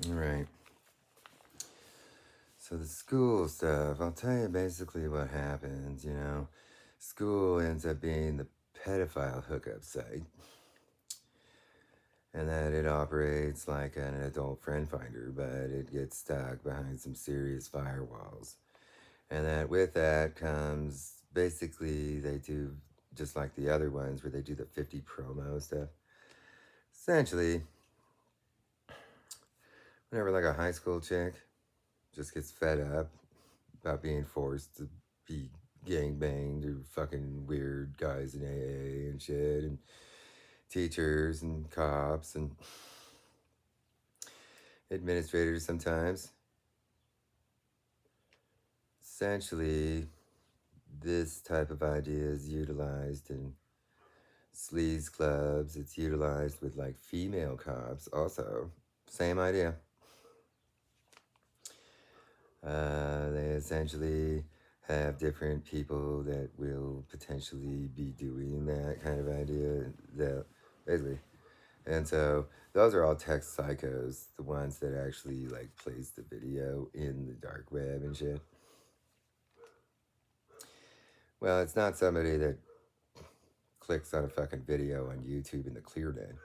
Right. So the school stuff, I'll tell you basically what happens, School ends up being the pedophile hookup site, and that it operates like an adult friend finder, but it gets stuck behind some serious firewalls. And that with that comes basically they do just like the other ones where they do the 50 promo stuff. Essentially, whenever like a high school chick just gets fed up about being forced to be gang banged or fucking weird guys in AA and shit, and teachers and cops and administrators sometimes. Essentially, this type of idea is utilized in sleaze clubs. It's utilized with like female cops also. Same idea. They essentially have different people that will potentially be doing that kind of idea. That basically, and so those are all tech psychos, the ones that actually like place the video in the dark web and shit. Well, it's not somebody that clicks on a fucking video on YouTube in the clear net.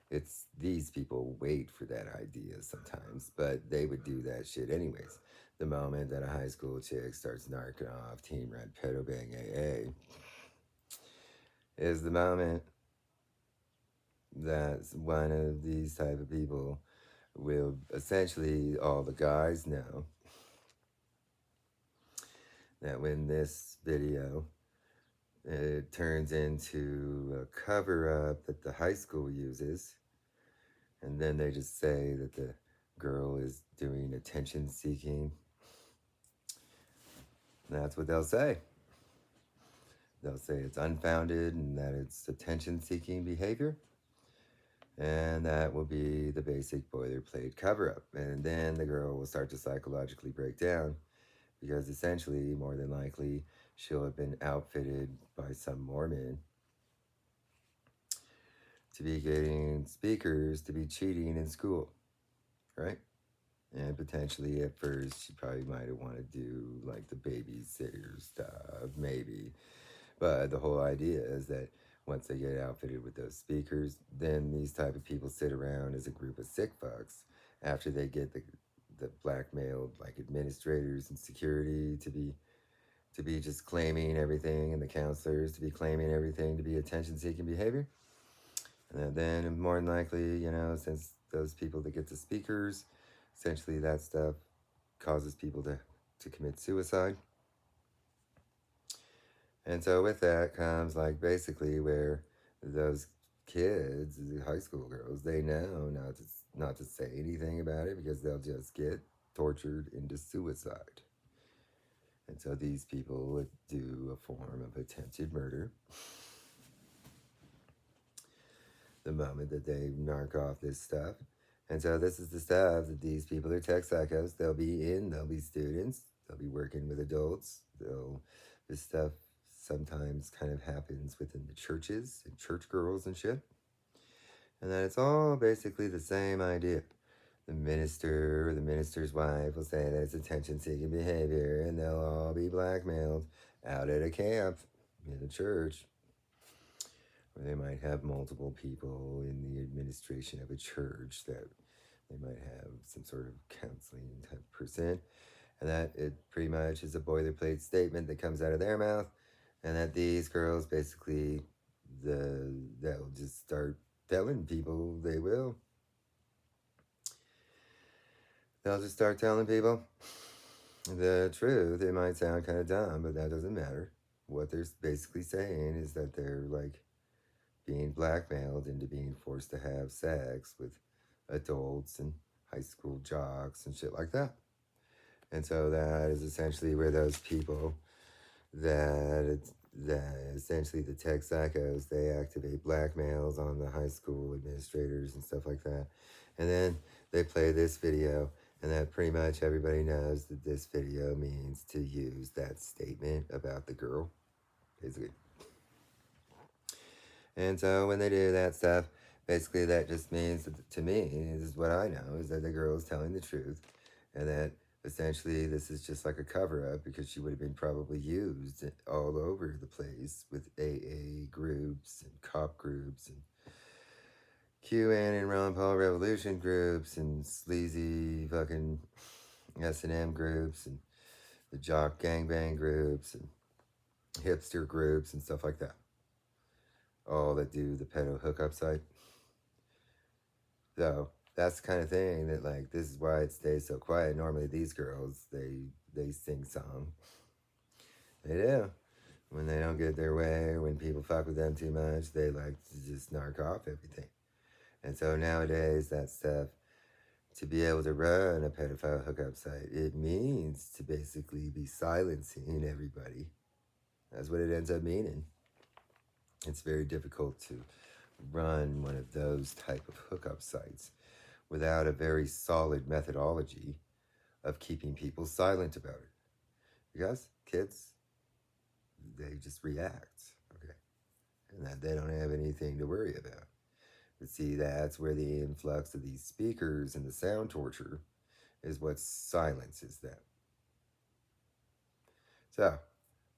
It's these people wait for that idea sometimes, but they would do that shit anyways. The moment that a high school chick starts narking off Team Red Pedo Bang AA is the moment that one of these type of people will essentially all the guys know that when this video it turns into a cover up that the high school uses, and then they just say that the girl is doing attention seeking. That's what they'll say. They'll say it's unfounded and that it's attention seeking behavior. And that will be the basic boilerplate cover up. And then the girl will start to psychologically break down because essentially, more than likely, she'll have been outfitted by some Mormon to be getting speakers to be cheating in school, right? And potentially at first, she probably might have wanted to do like the babysitter stuff, maybe. But the whole idea is that once they get outfitted with those speakers, then these type of people sit around as a group of sick fucks after they get the blackmailed like administrators and security to be just claiming everything, and the counselors to be claiming everything to be attention seeking behavior. And then more than likely, since those people that get the speakers, essentially that stuff causes people to commit suicide. And so with that comes like basically where those kids, the high school girls, they know not to say anything about it because they'll just get tortured into suicide. And so these people would do a form of attempted murder the moment that they narc off this stuff. And so this is the stuff that these people are tech psychos. They'll be students, they'll be working with adults. This stuff sometimes kind of happens within the churches and church girls and shit. And that it's all basically the same idea. The minister or the minister's wife will say that it's attention seeking behavior, and they'll all be blackmailed out at a camp in a church. Or they might have multiple people in the administration of a church that they might have some sort of counseling type person. And that it pretty much is a boilerplate statement that comes out of their mouth. And that these girls basically, they'll just start telling people they will. They'll just start telling people the truth. It might sound kind of dumb, but that doesn't matter. What they're basically saying is that they're like being blackmailed into being forced to have sex with adults and high school jocks and shit like that. And so that is essentially where those people that essentially the tech psychos, they activate blackmails on the high school administrators and stuff like that. And then they play this video, and that pretty much everybody knows that this video means to use that statement about the girl, basically. And so when they do that stuff, Basically, that just means that to me, this is what I know, is that the girl is telling the truth, and that essentially this is just like a cover up because she would have been probably used all over the place with AA groups and cop groups and QAnon and Ron Paul Revolution groups and sleazy fucking S&M groups and the jock gangbang groups and hipster groups and stuff like that. All that do the pedo hookup site. So that's the kind of thing that like this is why it stays so quiet. Normally these girls they sing song. They do. When they don't get their way or when people fuck with them too much, they like to just narc off everything. And so nowadays that stuff, to be able to run a pedophile hookup site, it means to basically be silencing everybody. That's what it ends up meaning. It's very difficult to run one of those type of hookup sites without a very solid methodology of keeping people silent about it. Because kids, they just react, okay? And that they don't have anything to worry about. But see, that's where the influx of these speakers and the sound torture is what silences them. So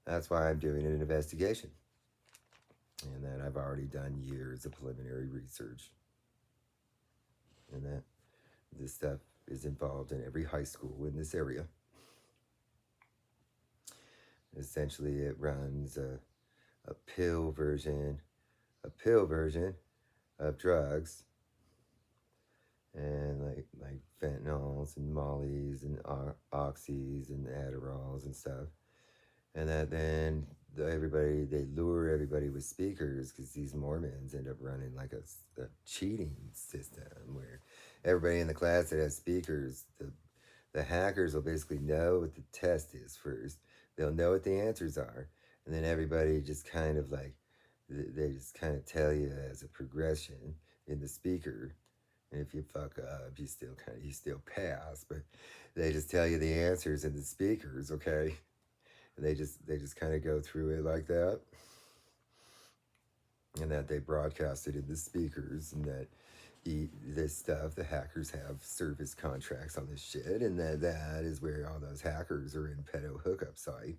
that's why I'm doing an investigation. And that I've already done years of preliminary research. And that this stuff is involved in every high school in this area. Essentially, it runs a pill version of drugs, and like fentanyls and mollies and oxys and Adderalls and stuff, and that then they lure everybody with speakers because these Mormons end up running like a cheating system where everybody in the class that has speakers, the hackers will basically know what the test is first. They'll know what the answers are, and then everybody just kind of like they just kind of tell you as a progression in the speaker. And if you fuck up, you still pass, but they just tell you the answers in the speakers, okay? And they just kind of go through it like that, and that they broadcast it in the speakers, and that this stuff, the hackers have service contracts on this shit, and that is where all those hackers are in pedo hookup site,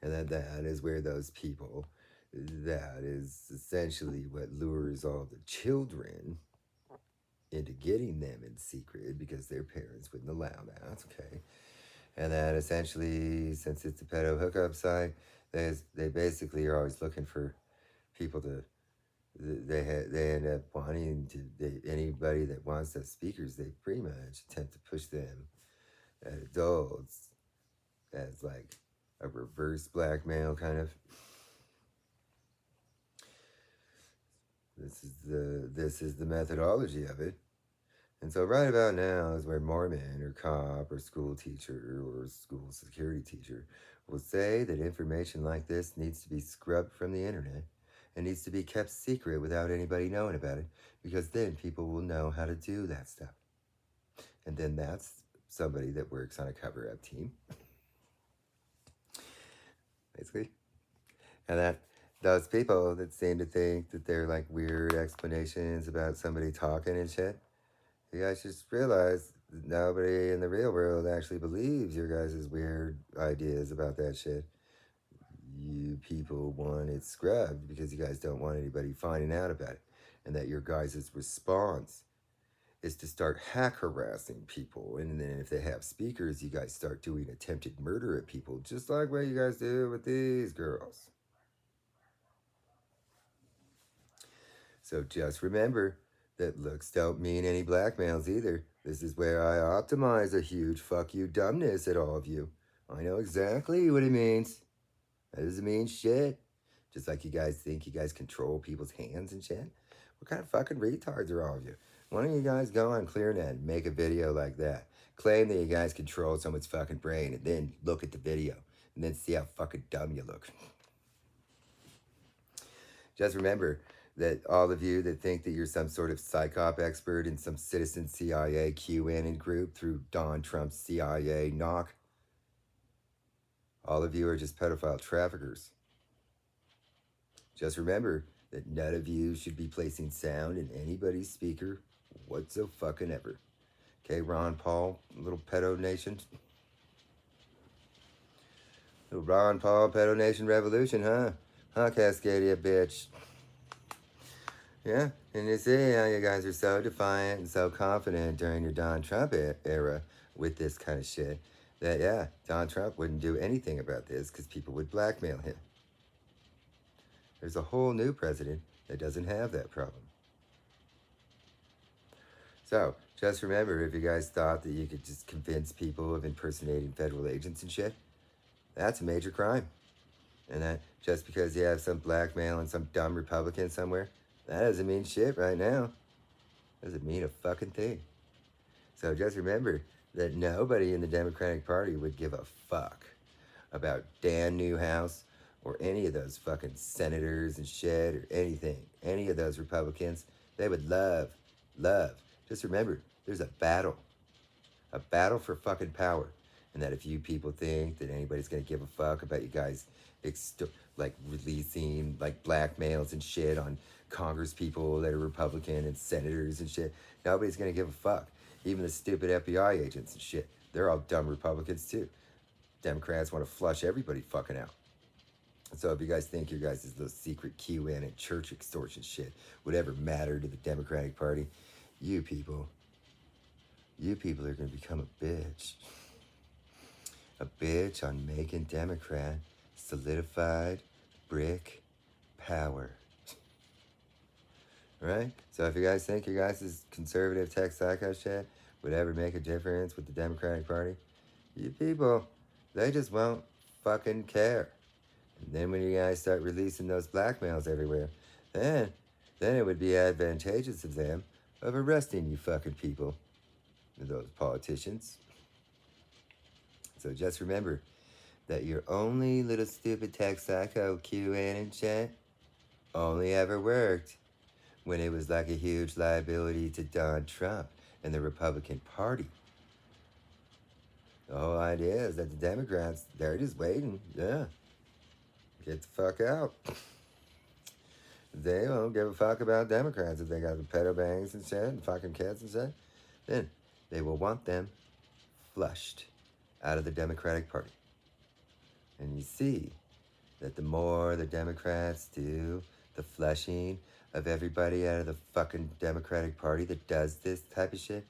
and that is where those people, that is essentially what lures all the children into getting them in secret because their parents wouldn't allow that, okay? And that essentially, since it's a pedo hookup site, they basically are always looking for people to they end up wanting to anybody that wants those speakers, they pretty much attempt to push them at adults as like a reverse blackmail kind of. This is the methodology of it. And so right about now is where Mormon or cop or school teacher or school security teacher will say that information like this needs to be scrubbed from the internet and needs to be kept secret without anybody knowing about it, because then people will know how to do that stuff. And then that's somebody that works on a cover-up team, basically. And that those people that seem to think that they're like weird explanations about somebody talking and shit, you guys just realize that nobody in the real world actually believes your guys' weird ideas about that shit. You people want it scrubbed because you guys don't want anybody finding out about it. And that your guys' response is to start hack harassing people. And then if they have speakers, you guys start doing attempted murder at people, just like what you guys do with these girls. So just remember that looks don't mean any blackmails either. This is where I optimize a huge fuck you dumbness at all of you. I know exactly what it means. That doesn't mean shit. Just like you guys think you guys control people's hands and shit. What kind of fucking retards are all of you? Why don't you guys go on ClearNet and make a video like that? Claim that you guys control someone's fucking brain and then look at the video and then see how fucking dumb you look. Just remember that all of you that think that you're some sort of psyop expert in some citizen CIA QAnon group through Don Trump's CIA knock, all of you are just pedophile traffickers. Just remember that none of you should be placing sound in anybody's speaker whatsoever. Okay, Ron Paul, little pedo nation. Little Ron Paul pedo nation revolution, huh? Huh, Cascadia, bitch. Yeah, and you see how you guys are so defiant and so confident during your Don Trump era with this kind of shit that, yeah, Don Trump wouldn't do anything about this because people would blackmail him. There's a whole new president that doesn't have that problem. So, just remember, if you guys thought that you could just convince people of impersonating federal agents and shit, that's a major crime. And that just because you have some blackmail and some dumb Republican somewhere, that doesn't mean shit right now. Doesn't mean a fucking thing. So just remember that nobody in the Democratic Party would give a fuck about Dan Newhouse or any of those fucking senators and shit or anything. Any of those Republicans, they would love. Just remember, there's a battle for fucking power. And that if you people think that anybody's gonna give a fuck about you guys like releasing like blackmails and shit on Congress people that are Republican and senators and shit, nobody's gonna give a fuck. Even the stupid FBI agents and shit, they're all dumb Republicans too. Democrats want to flush everybody fucking out. So if you guys think your guys' little secret QN and church extortion shit would ever matter to the Democratic Party, you people are gonna become a bitch. A bitch on making Democrat solidified brick power. Right? So if you guys think your guys' conservative tech psycho shit would ever make a difference with the Democratic Party, you people, they just won't fucking care. And then when you guys start releasing those blackmails everywhere, then it would be advantageous of them of arresting you fucking people, those politicians. So just remember that your only little stupid tech psycho QN and shit only ever worked when it was like a huge liability to Donald Trump and the Republican Party. The whole idea is that the Democrats, they're just waiting. Yeah. Get the fuck out. They don't give a fuck about Democrats. If they got the pedo bangs and shit and fucking kids and shit, then they will want them flushed out of the Democratic Party. And you see that the more the Democrats do the flushing of everybody out of the fucking Democratic Party that does this type of shit,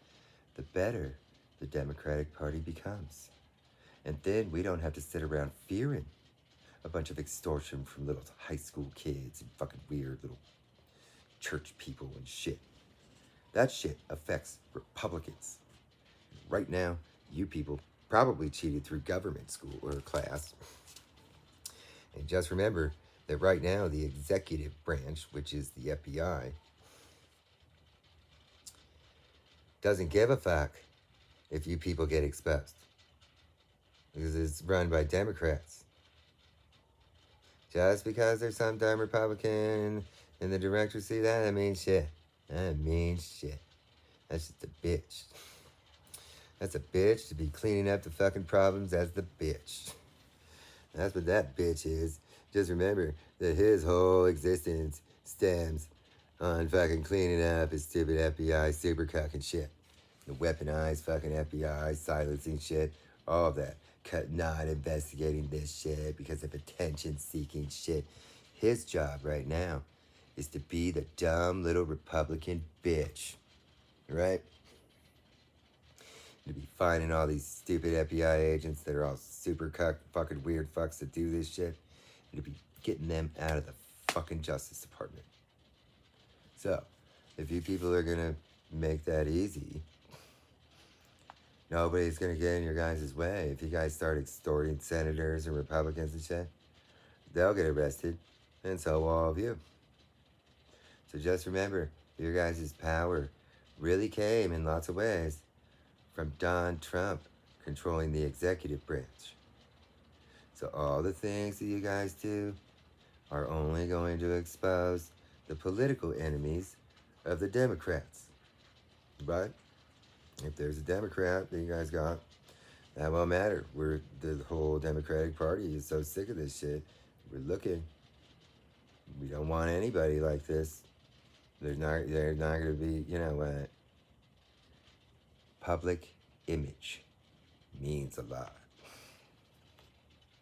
the better the Democratic Party becomes. And then we don't have to sit around fearing a bunch of extortion from little high school kids and fucking weird little church people and shit. That shit affects Republicans. Right now, you people probably cheated through government school or class. And just remember that right now, the executive branch, which is the FBI, doesn't give a fuck if you people get exposed. Because it's run by Democrats. Just because there's some dumb Republican in the director's seat, that means shit. That means shit. That's just a bitch. That's a bitch to be cleaning up the fucking problems as the bitch. That's what that bitch is. Just remember that his whole existence stems on fucking cleaning up his stupid FBI super cuck and shit. The weaponized fucking FBI, silencing shit, all of that. Not investigating this shit because of attention-seeking shit. His job right now is to be the dumb little Republican bitch, right? To be finding all these stupid FBI agents that are all super cuck, fucking weird fucks that do this shit, and to be getting them out of the fucking Justice Department. So, if you people are gonna make that easy, nobody's gonna get in your guys' way. If you guys start extorting senators and Republicans and shit, they'll get arrested, and so will all of you. So just remember, your guys' power really came in lots of ways from Donald Trump controlling the executive branch. So all the things that you guys do are only going to expose the political enemies of the Democrats. But if there's a Democrat that you guys got, that won't matter. The whole Democratic Party is so sick of this shit. We're looking. We don't want anybody like this. They're not going to be, public image means a lot.